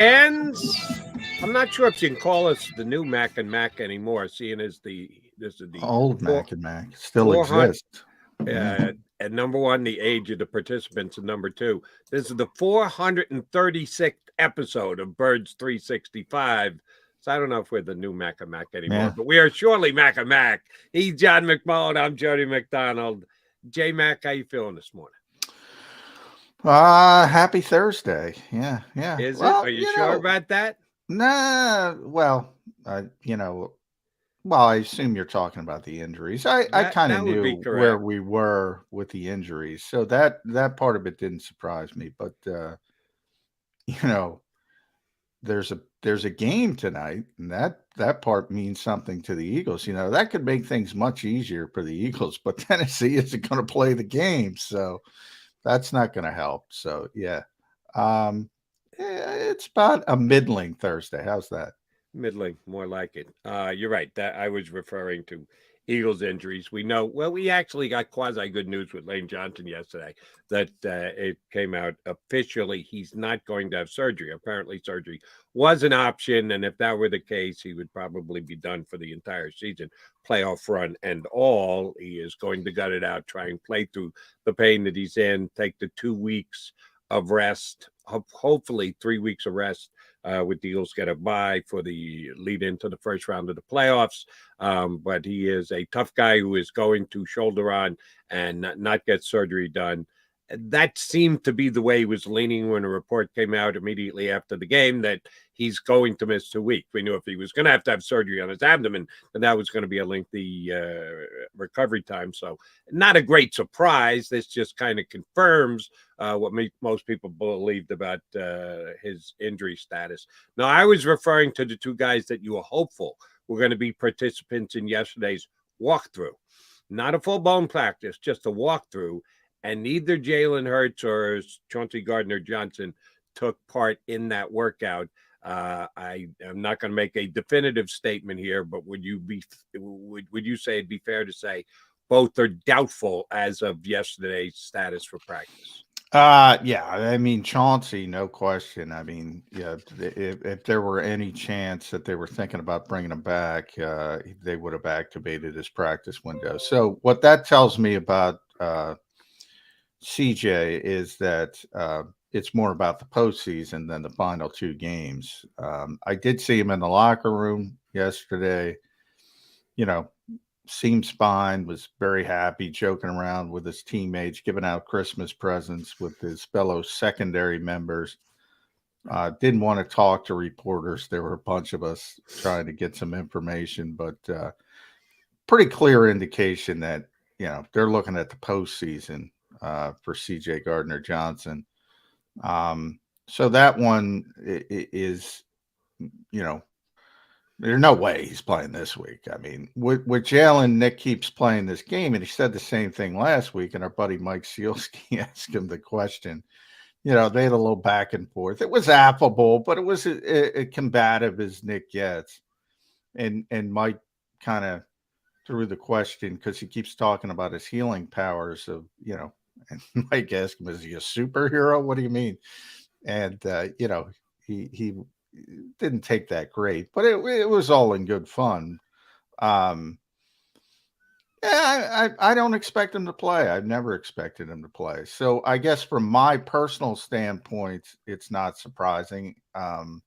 And I'm not sure if you can call us the new Mac and Mac anymore, seeing as this is the Old four, Mac and Mac still 400 exists. Yeah. at number one, the age of the participants, and number two, this is the 436th episode of Birds 365. So I don't know if we're the new Mac and Mac anymore, Yeah. but we are surely Mac and Mac. He's John McMullen. I'm Jody McDonald. J Mac, how you feeling this morning? Happy Thursday. Yeah, yeah. Is it? Well, Are you sure about that? nah. Well, you know, well, I assume you're talking about the injuries. I kind of That would be knew where correct. we were with the injuries, so that part of it didn't surprise me. But you know, there's a game tonight, and that part means something to the Eagles. You know, that could make things much easier for the Eagles, but Tennessee isn't going to play the game, so that's not going to help. So yeah, it's about a middling Thursday. How's that? Middling, more like it. You're right. That I was referring to Eagles injuries. We know. Well, we actually got quasi good news with Lane Johnson yesterday that it came out officially he's not going to have surgery. Apparently, surgery was an option, and if that were the case, he would probably be done for the entire season, playoff run and all. He is going to gut it out, try and play through the pain that he's in, take the 2 weeks of rest, hopefully 3 weeks of rest with the Eagles get a bye for the lead into the first round of the playoffs. But he is a tough guy who is going to shoulder on and not get surgery done. That seemed to be the way he was leaning when a report came out immediately after the game that he's going to miss 2 weeks. We knew if he was going to have surgery on his abdomen, then that was going to be a lengthy recovery time. So not a great surprise. This just kind of confirms what most people believed about his injury status. Now, I was referring to the two guys that you were hopeful were going to be participants in yesterday's walkthrough. Not a full-blown practice, just a walkthrough. And neither Jalen Hurts or Chauncey Gardner-Johnson took part in that workout. I am not going to make a definitive statement here, but would you say it'd be fair to say both are doubtful as of yesterday's status for practice? Yeah, I mean Chauncey, no question. I mean, yeah, if there were any chance that they were thinking about bringing him back, they would have activated his practice window. So what that tells me about CJ is that it's more about the postseason than the final two games. I did see him in the locker room yesterday. You know, seems fine, was very happy, joking around with his teammates, giving out Christmas presents with his fellow secondary members. Didn't want to talk to reporters. There were a bunch of us trying to get some information, but pretty clear indication that, you know, they're looking at the postseason for CJ Gardner Johnson. So that one is, you know, there's no way he's playing this week. I mean, with Jalen, Nick keeps playing this game, and he said the same thing last week. And our buddy Mike Sealski asked him the question. You know, they had a little back and forth. It was affable, but it was as combative as Nick gets. And Mike kind of threw the question because he keeps talking about his healing powers of, you know, and Mike asked him, "Is he a superhero? What do you mean?" And you know, he didn't take that great, but it was all in good fun. Um, yeah, I don't expect him to play. I've never expected him to play. So I guess from my personal standpoint, it's not surprising. And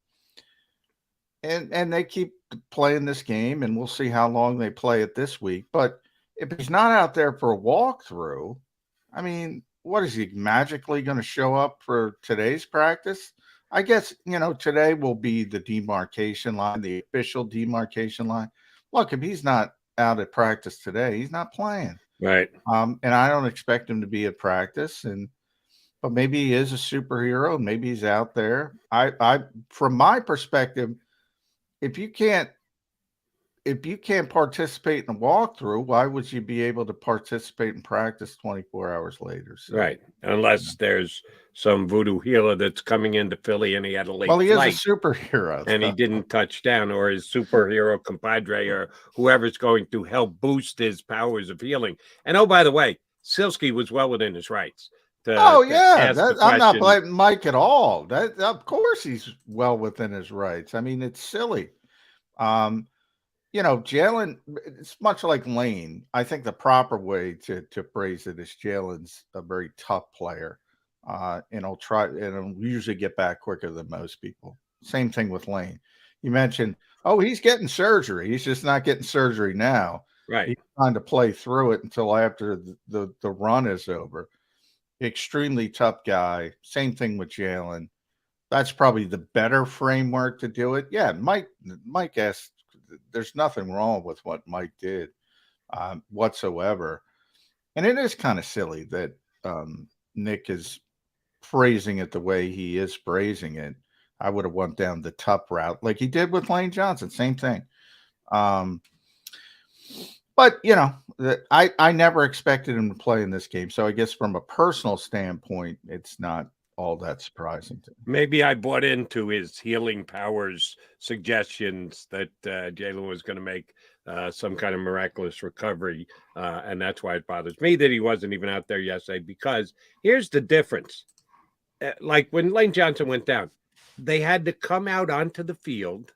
they keep playing this game, and we'll see how long they play it this week. But if he's not out there for a walkthrough, I mean, what is he magically going to show up for today's practice? I guess, you know, today will be the demarcation line, the official demarcation line. Look, if he's not out at practice today, he's not playing. Right. And I don't expect him to be at practice. But maybe he is a superhero, and maybe he's out there. From my perspective, if you can't participate in a walkthrough, why would you be able to participate in practice 24 hours later? So, right. Unless there's some voodoo healer that's coming into Philly and he had a late he flight. is a superhero. And he didn't touch down, or his superhero compadre or whoever's going to help boost his powers of healing. And oh, by the way, Silsky was well within his rights. Oh to yeah, ask the I'm not question. blaming Mike at all. That of course he's well within his rights. I mean, it's silly. Um, Jalen. It's much like Lane. I think the proper way to phrase it is Jalen's a very tough player, and he'll usually get back quicker than most people. Same thing with Lane. You mentioned, oh, he's getting surgery. He's just not getting surgery now. Right. He's trying to play through it until after the run is over. Extremely tough guy. Same thing with Jalen. That's probably the better framework to do it. Yeah, Mike asked. There's nothing wrong with what Mike did whatsoever, and it is kind of silly that Nick is phrasing it the way he is phrasing it. I would have went down the tough route like he did with Lane Johnson. Same thing. Um, But I never expected him to play in this game, so I guess from a personal standpoint, it's not all that surprising to me. Maybe I bought into his healing powers suggestions that Jalen was going to make some kind of miraculous recovery, and that's why it bothers me that he wasn't even out there yesterday. Because here's the difference: like when Lane Johnson went down, they had to come out onto the field,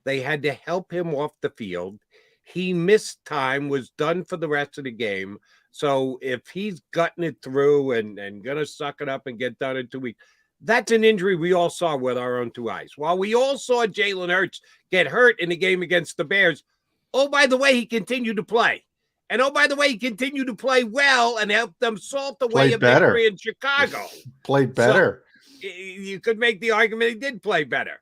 they had to help him off the field. He missed time, was done for the rest of the game. So if he's gutting it through and going to suck it up and get done in 2 weeks, that's an injury we all saw with our own two eyes. While we all saw Jalen Hurts get hurt in the game against the Bears, oh, by the way, he continued to play. And oh, by the way, he continued to play well and helped them salt away Played a better. victory in Chicago. Played better. So you could make the argument he did play better.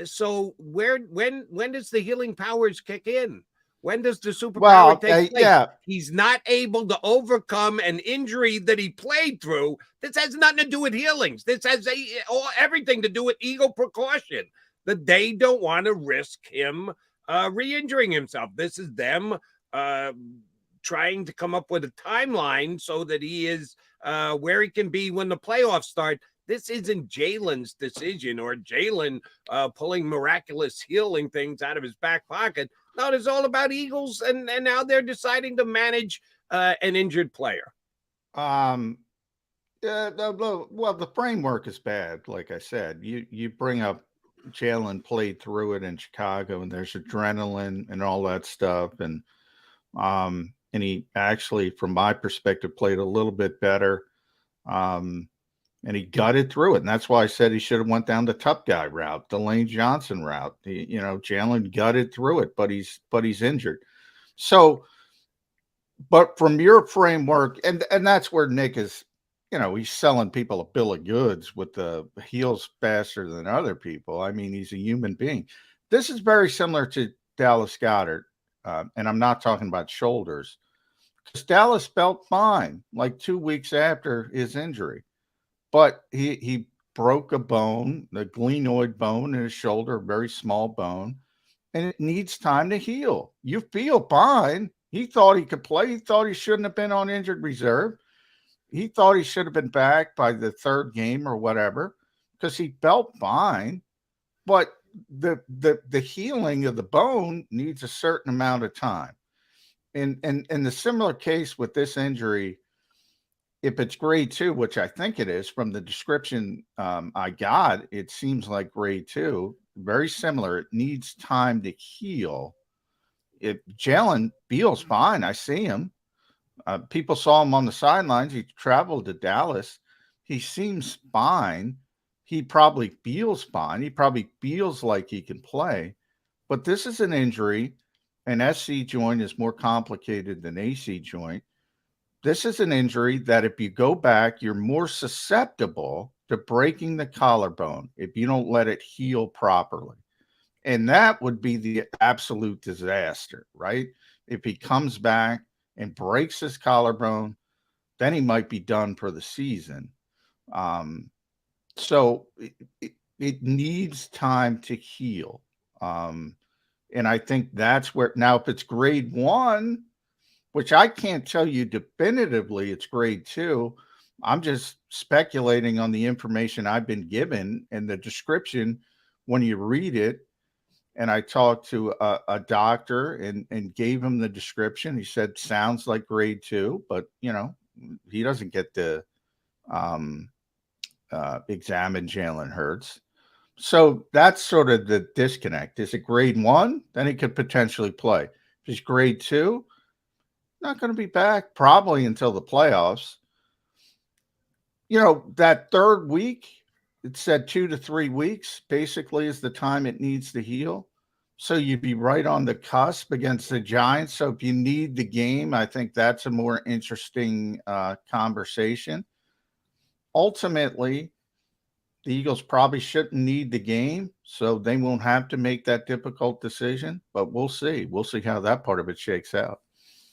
So when does the healing powers kick in? When does the superpower take place? Yeah. He's not able to overcome an injury that he played through. This has nothing to do with healings. This has everything to do with ego precaution. That they don't want to risk him re-injuring himself. This is them trying to come up with a timeline so that he is where he can be when the playoffs start. This isn't Jalen's decision or Jalen pulling miraculous healing things out of his back pocket. No, it's all about Eagles, and now they're deciding to manage an injured player. Well, the framework is bad. Like I said, you bring up Jalen played through it in Chicago, and there's adrenaline and all that stuff, and he actually, from my perspective, played a little bit better. And he gutted through it. And that's why I said he should have went down the tough guy route, the Lane Johnson route. Jalen gutted through it, but he's injured. So, but from your framework, and that's where Nick is, he's selling people a bill of goods with the heals faster than other people. I mean, he's a human being. This is very similar to Dallas Goedert. And I'm not talking about shoulders, because Dallas felt fine like 2 weeks after his injury. But he broke a bone, the glenoid bone in his shoulder, a very small bone, and it needs time to heal. You feel fine. He thought he could play. He thought he shouldn't have been on injured reserve. He thought he should have been back by the third game or whatever, because he felt fine. But the healing of the bone needs a certain amount of time. And in the similar case with this injury, if it's grade 2, which I think it is from the description I got, it seems like grade 2, very similar. It needs time to heal. If Jalen feels fine, I see him. People saw him on the sidelines. He traveled to Dallas. He seems fine. He probably feels fine. He probably feels like he can play. But this is an injury. An SC joint is more complicated than AC joint. This is an injury that if you go back, you're more susceptible to breaking the collarbone if you don't let it heal properly. And that would be the absolute disaster, right? If he comes back and breaks his collarbone, then he might be done for the season. So it needs time to heal. And I think that's where, now if it's grade 1, which I can't tell you definitively it's grade 2. I'm just speculating on the information I've been given and the description when you read it. And I talked to a doctor and gave him the description. He said, sounds like grade 2, but he doesn't get the examine Jalen Hurts. So that's sort of the disconnect. Is it grade 1? Then he could potentially play. If he's grade 2, not going to be back probably until the playoffs. That third week, it said 2 to 3 weeks basically is the time it needs to heal. So you'd be right on the cusp against the Giants. So if you need the game, I think that's a more interesting conversation. Ultimately, the Eagles probably shouldn't need the game, so they won't have to make that difficult decision. But we'll see. We'll see how that part of it shakes out.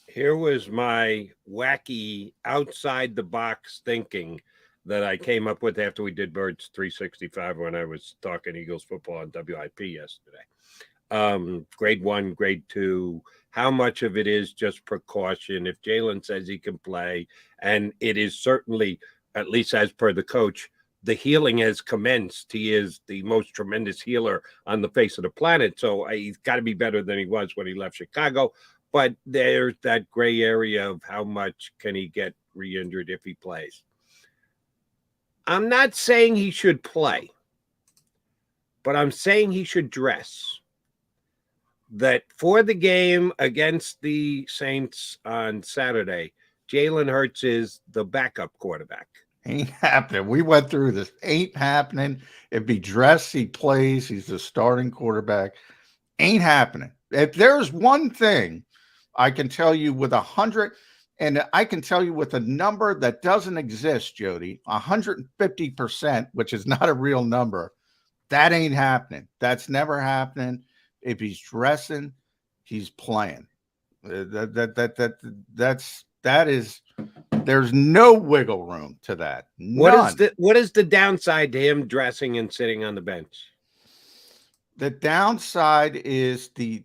Here was my wacky outside the box thinking that I came up with after we did Birds 365 when I was talking Eagles football on WIP yesterday. Grade 1, grade 2, how much of it is just precaution? If Jalen says he can play, and it is certainly, at least as per the coach, the healing has commenced. He is the most tremendous healer on the face of the planet. So he's got to be better than he was when he left Chicago. But there's that gray area of how much can he get re-injured if he plays. I'm not saying he should play, but I'm saying he should dress. That for the game against the Saints on Saturday, Jalen Hurts is the backup quarterback. Ain't happening. We went through this. Ain't happening. If he dressed, he plays. He's the starting quarterback. Ain't happening. If there's one thing I can tell you with 100, and I can tell you with a number that doesn't exist, Jody, 150%, which is not a real number, that ain't happening. That's never happening. If he's dressing, he's playing. That is. There's no wiggle room to that. None. What is the downside to him dressing and sitting on the bench? The downside is the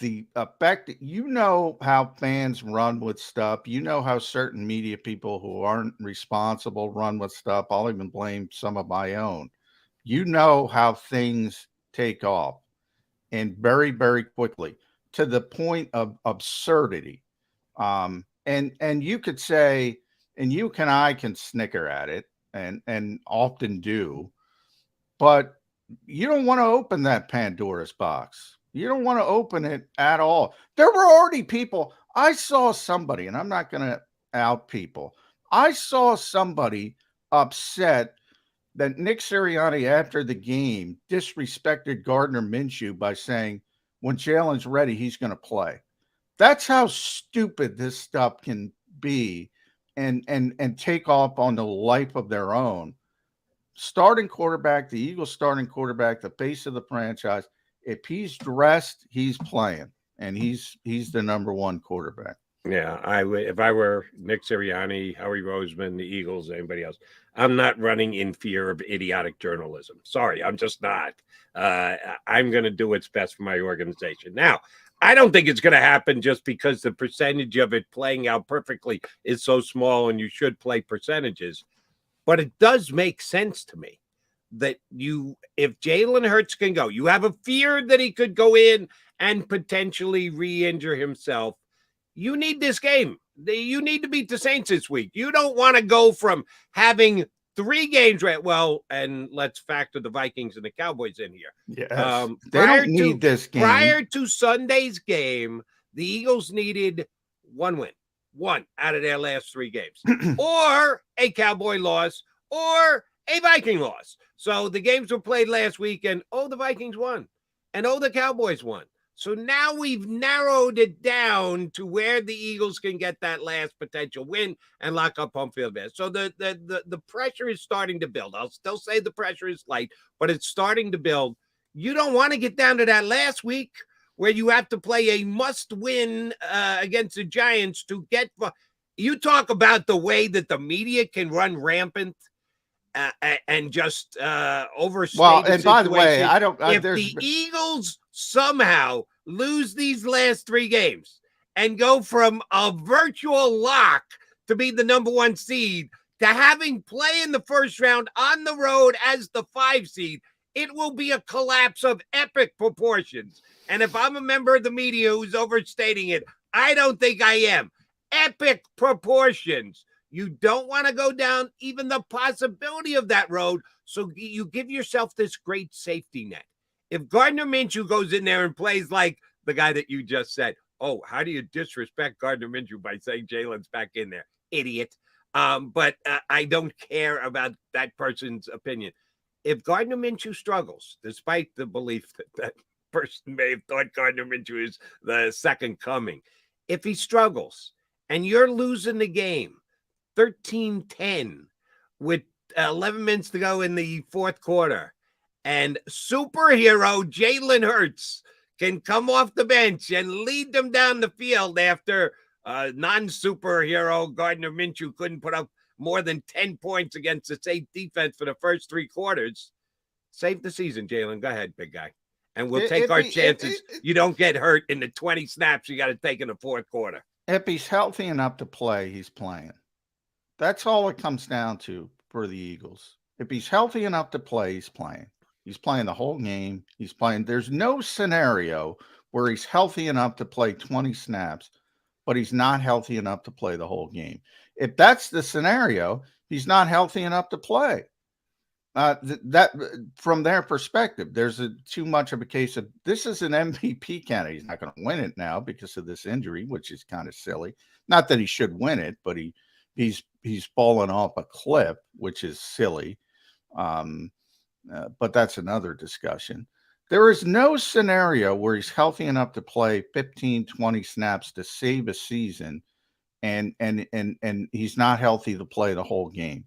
effect. You know how fans run with stuff. You know how certain media people who aren't responsible run with stuff. I'll even blame some of my own. You know how things take off, and very, very quickly, to the point of absurdity. And you could say, and you and I can snicker at it and often do, but you don't want to open that Pandora's box. You don't want to open it at all. There were already people. I saw somebody, and I'm not going to out people. I saw somebody upset that Nick Sirianni after the game disrespected Gardner Minshew by saying, when Jalen's ready, he's going to play. That's how stupid this stuff can be and take off on the life of their own. Starting quarterback, the Eagles starting quarterback, the face of the franchise. If he's dressed, he's playing, and he's the number one quarterback. Yeah, if I were Nick Sirianni, Howie Roseman, the Eagles, anybody else, I'm not running in fear of idiotic journalism. Sorry, I'm just not. I'm going to do what's best for my organization. Now, I don't think it's going to happen just because the percentage of it playing out perfectly is so small and you should play percentages. But it does make sense to me that if Jalen Hurts can go, you have a fear that he could go in and potentially re-injure himself. You need this game. You need to beat the Saints this week. You don't want to go from having 3 games right. Well, and let's factor the Vikings and the Cowboys in here. Yes. They don't need this game. Prior to Sunday's game, the Eagles needed 1 win, 1 out of their last 3 games, or a Cowboy loss, or a Viking loss. So the games were played last week, and the Vikings won, and the Cowboys won. So now we've narrowed it down to where the Eagles can get that last potential win and lock up home field advantage. So the pressure is starting to build. I'll still say the pressure is light, but it's starting to build. You don't want to get down to that last week where you have to play a must-win against the Giants to get. You talk about the way that the media can run rampant and just overstate. Well, and by the way, I don't. If the Eagles somehow lose these last 3 games and go from a virtual lock to be the number 1 seed to having play in the first round on the road as the 5 seed, it will be a collapse of epic proportions. And if I'm a member of the media who's overstating it, I don't think I am. Epic proportions. You don't want to go down even the possibility of that road. So you give yourself this great safety net. If Gardner Minshew goes in there and plays like the guy that you just said, oh, how do you disrespect Gardner Minshew by saying Jalen's back in there? Idiot. But I don't care about that person's opinion. If Gardner Minshew struggles, despite the belief that that person may have thought Gardner Minshew is the second coming, if he struggles and you're losing the game 13-10 with 11 minutes to go in the fourth quarter, and superhero Jalen Hurts can come off the bench and lead them down the field after non-superhero Gardner Minshew couldn't put up more than 10 points against the safe defense for the first three quarters, save the season, Jalen. Go ahead, big guy. And we'll take our chances. You don't get hurt in the 20 snaps you got to take in the fourth quarter. If he's healthy enough to play, he's playing. That's all it comes down to for the Eagles. If he's healthy enough to play, he's playing. He's playing the whole game. He's playing. There's no scenario where he's healthy enough to play 20 snaps, but he's not healthy enough to play the whole game. If that's the scenario, he's not healthy enough to play. That from their perspective, there's too much of a case of this is an MVP candidate. He's not going to win it now because of this injury, which is kind of silly. Not that he should win it, but he's fallen off a cliff, which is silly. But that's another discussion. There is no scenario where he's healthy enough to play 15, 20 snaps to save a season, and he's not healthy to play the whole game.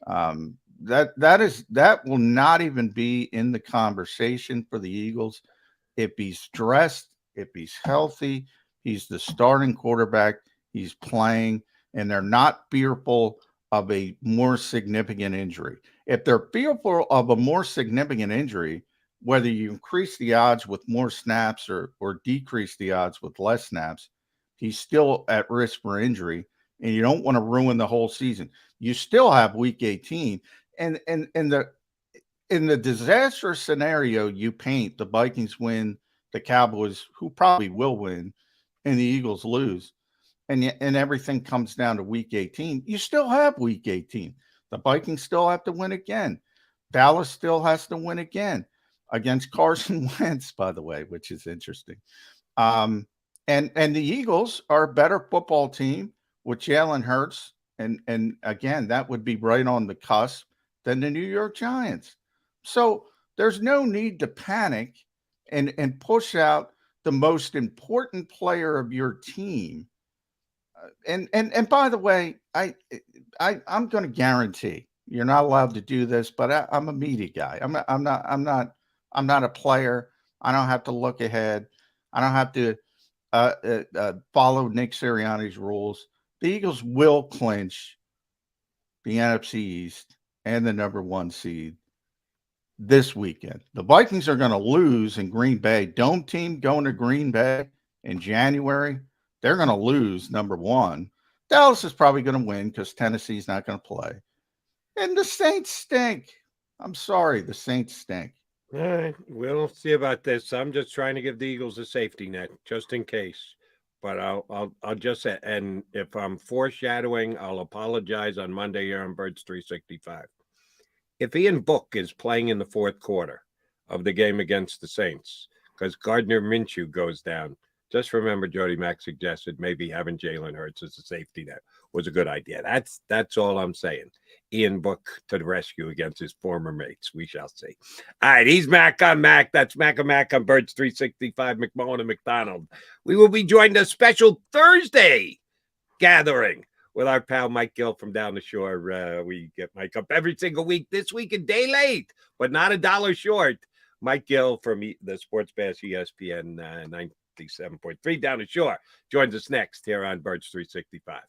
That will not even be in the conversation for the Eagles. If he's dressed, if he's healthy, he's the starting quarterback, he's playing, and they're not fearful of a more significant injury. If they're fearful of a more significant injury, whether you increase the odds with more snaps or decrease the odds with less snaps, he's still at risk for injury, and you don't want to ruin the whole season. You still have week 18. And in the disastrous scenario you paint, the Vikings win, the Cowboys, who probably will win, and the Eagles lose, and everything comes down to week 18, you still have week 18. The Vikings still have to win again. Dallas still has to win again against Carson Wentz, by the way, which is interesting. And the Eagles are a better football team with Jalen Hurts. And again, that would be right on the cusp than the New York Giants. So there's no need to panic and push out the most important player of your team. And by the way, I'm going to guarantee you're not allowed to do this, but I'm a media guy. I'm not a player. I don't have to look ahead. I don't have to follow Nick Sirianni's rules. The Eagles will clinch the NFC East and the number one seed this weekend. The Vikings are going to lose in Green Bay. Dome team going to Green Bay in January. They're going to lose, number one. Dallas is probably going to win because Tennessee's not going to play. And the Saints stink. I'm sorry, the Saints stink. All right, we'll see about this. I'm just trying to give the Eagles a safety net, just in case. But I'll just say, and if I'm foreshadowing, I'll apologize on Monday here on Birds 365. If Ian Book is playing in the fourth quarter of the game against the Saints, because Gardner Minshew goes down, just remember Jody Mack suggested maybe having Jalen Hurts as a safety net was a good idea. That's all I'm saying. Ian Book to the rescue against his former mates. We shall see. All right, he's Mac. I'm Mac. That's Mac and Mac on Birds 365, McMullen and McDonald. We will be joined a special Thursday gathering with our pal Mike Gill from down the shore. We get Mike up every single week. This week a day late, but not $1 short. Mike Gill from the Sports Bash ESPN 97.3 down the shore joins us next here on Birds 365.